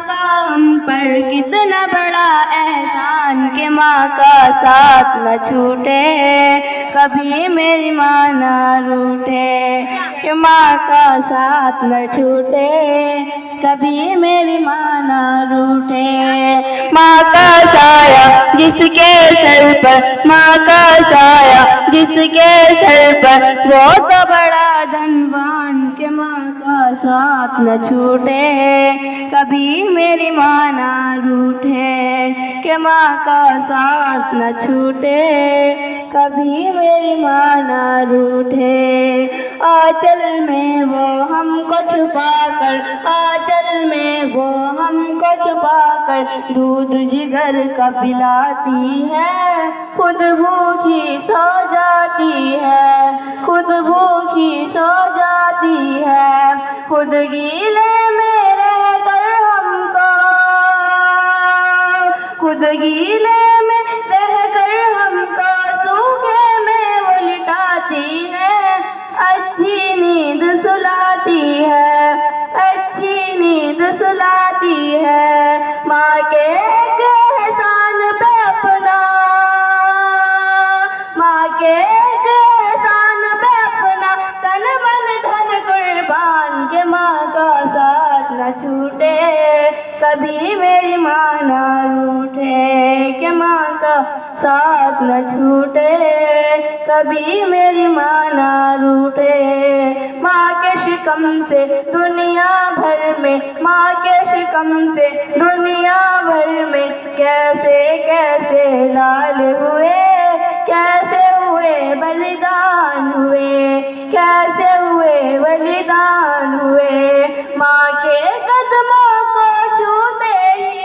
का हम पर कितना बड़ा एहसान कि माँ का साथ न छूटे, कभी मेरी माँ ना रूठे। कि माँ का साथ न छूटे, कभी मेरी माँ ना रूठे। माँ का साया जिसके सर पर, माँ का साया जिसके सर पर, वो तो बड़ा धनवान कि माँ का साथ न छूटे, कभी मेरी माँ ना रूठे। कि माँ का साथ न छूटे, कभी मेरी माँ ना रूठे। आंचल में वो हमको छुपा कर, आंचल में वो हमको छुपा कर दूध जिगर का पिलाती है, खुद भूखी सो जाती है, खुद भूखी सो जाती है। खुद गीले में रह कर हमको, खुद गीले में रह कर हमको सूखे में वो लिटाती है, अच्छी नींद सुलाती है, अच्छी नींद सुलाती है। माँ के एहसान पे अपना, माँ के एहसान पे अपना तन मन धन कुर्बान के माँ का साथ न छूटे, कभी मेरी माँ ना रूठे। कि माँ का साथ न छूटे, कभी मेरी माँ ना रूठे। माँ के शिकम से दुनिया भर में, माँ के शिकम से दुनिया भर में कैसे कैसे लाल हुए, कैसे हुए बलिदान हुए, कैसे हुए बलिदान हुए। माँ के कदमों को छूते ही,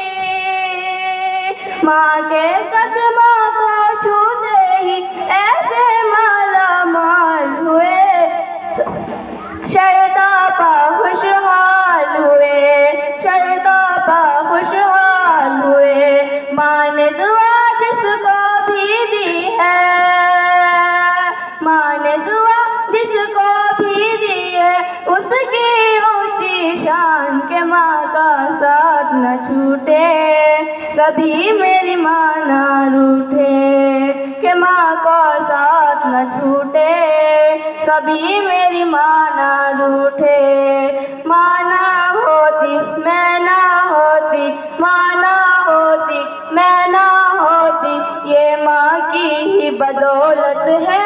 माँ के कदमों को छूते ही ऐसे माला माल हुए, शरदापा खुशहाल हुए, शरदापा खुशहाल हुए। माँ ने दुआ जिसको भी दी है, माँ ने दुआ जिसको भी दी है, उसकी ऊंची शान के माँ का साथ न छूटे, कभी मेरी माँ ना रूठे। कि माँ का साथ न छूटे, कभी मेरी माँ ना रूठे। माँ ना होती मैं ना होती, माँ ना होती मैं ना होती, ये माँ की ही बदौलत है,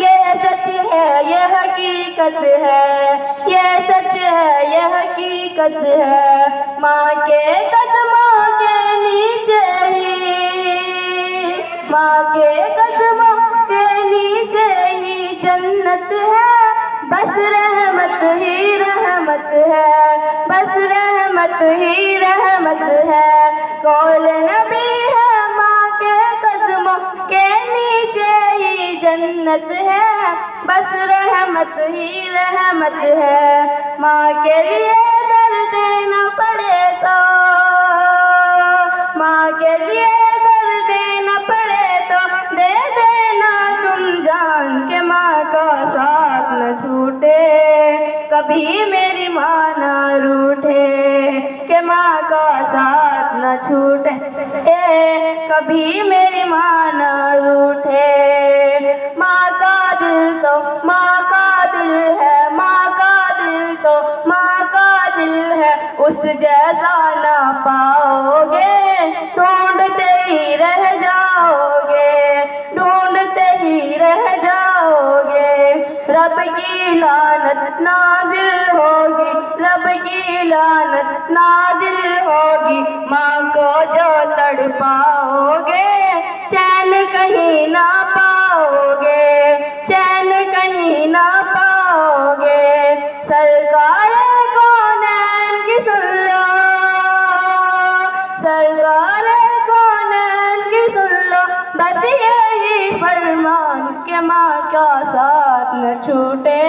ये सच है ये हकीकत है, ये सच है ये हकीकत है। माँ के कदमों के नीचे ही, माँ के कदमों के नीचे ही जन्नत है, बस रहमत ही रहमत है, बस रहमत ही रहमत है। कौल नबी है माँ के कदमों के नीचे ही जन्नत है, बस रहमत ही रहमत है। माँ के लिए दर देना पड़े तो, माँ के लिए दर देना पड़े तो दे देना तुम जान के माँ का साथ न छूटे, कभी मेरी माँ ना रूठे। कि माँ का साथ न छूटे, कभी मेरी माँ ना रूठे। माँ का दिल तो माँ का दिल है, माँ का दिल तो माँ का दिल है, उस जैसा ना पाओगे, ढूंढते ही रह जाओगे, ढूंढते ही रह जाओगे। रब की लानत नाजिल होगी, रब की लानत नाजिल होगी, माँ को जो तड़पाओगे, चैन कहीं ना पाओगे, चैन कहीं ना पाओगे। सरकार कौनैन की सुन लो, सरकार कौनैन की सुन लो, बस यही फरमान के माँ का साथ न छूटे,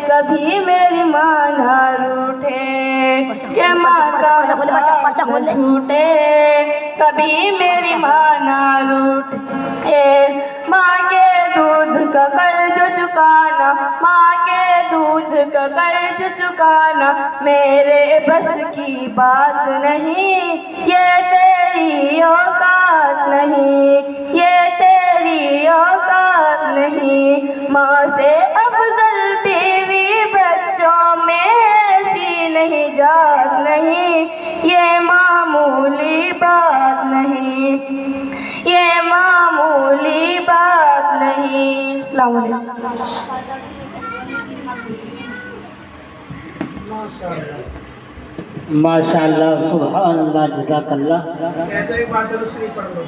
कभी मेरी माँ ना रूठे। के माँ का साथ न छूटे, कभी मेरी माँ ना रूठे। माँ के दूध का कर्ज चुकाना, माँ के दूध का कर्ज चुकाना मेरे बस की बात नहीं, ये तेरी औकात नहीं, ये तेरी औकात नहीं। माँ से अफजल बीवी बच्चों में ऐसी नहीं जात नहीं, ये मामूली बात नहीं, ये मामूली बात नहीं। अस्सलाम वालेकुम। माशाअल्लाह, सुभान अल्लाह, जज़ाकल्लाह। कहते एक बात दूसरी पढ़ लो।